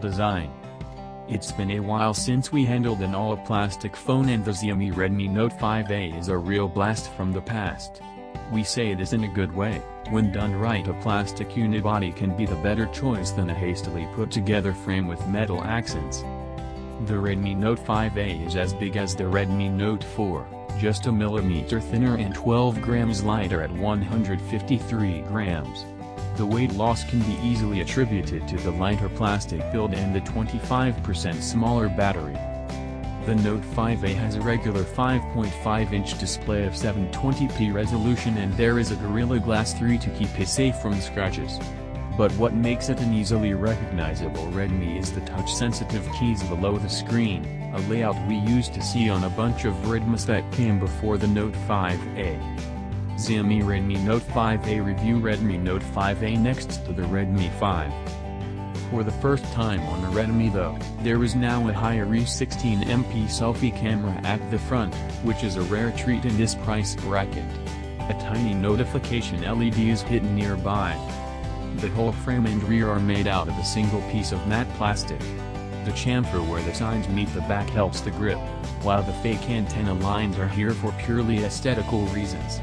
design. It's been a while since we handled an all-plastic phone, and the Xiaomi Redmi Note 5A is a real blast from the past. We say this in a good way. When done right, a plastic unibody can be the better choice than a hastily put together frame with metal accents. The Redmi Note 5A is as big as the Redmi Note 4, just a millimeter thinner and 12 grams lighter at 153 grams. The weight loss can be easily attributed to the lighter plastic build and the 25% smaller battery. The Note 5A has a regular 5.5-inch display of 720p resolution, and there is a Gorilla Glass 3 to keep it safe from scratches. But what makes it an easily recognizable Redmi is the touch-sensitive keys below the screen, a layout we used to see on a bunch of Redmis that came before the Note 5A. Xiaomi Redmi Note 5A review. Redmi Note 5A next to the Redmi 5. For the first time on a Redmi though, there is now a higher 16MP selfie camera at the front, which is a rare treat in this price bracket. A tiny notification LED is hidden nearby. The whole frame and rear are made out of a single piece of matte plastic. The chamfer where the sides meet the back helps the grip, while the fake antenna lines are here for purely aesthetical reasons.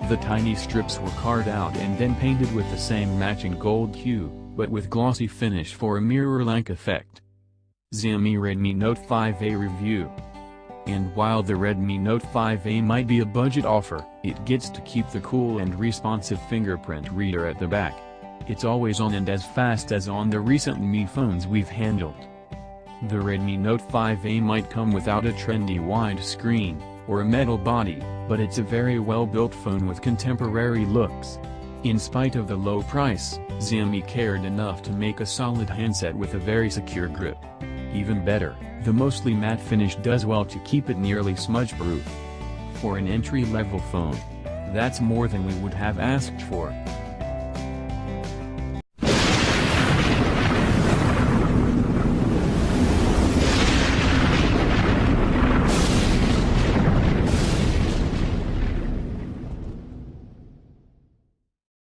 The tiny strips were carved out and then painted with the same matching gold hue, but with glossy finish for a mirror-like effect. Xiaomi Redmi Note 5A review. And while the Redmi Note 5A might be a budget offer, it gets to keep the cool and responsive fingerprint reader at the back. It's always on and as fast as on the recent Mi phones we've handled. The Redmi Note 5A might come without a trendy wide screen, or a metal body, but it's a very well-built phone with contemporary looks. In spite of the low price, Xiaomi cared enough to make a solid handset with a very secure grip. Even better, the mostly matte finish does well to keep it nearly smudge-proof. For an entry-level phone, that's more than we would have asked for.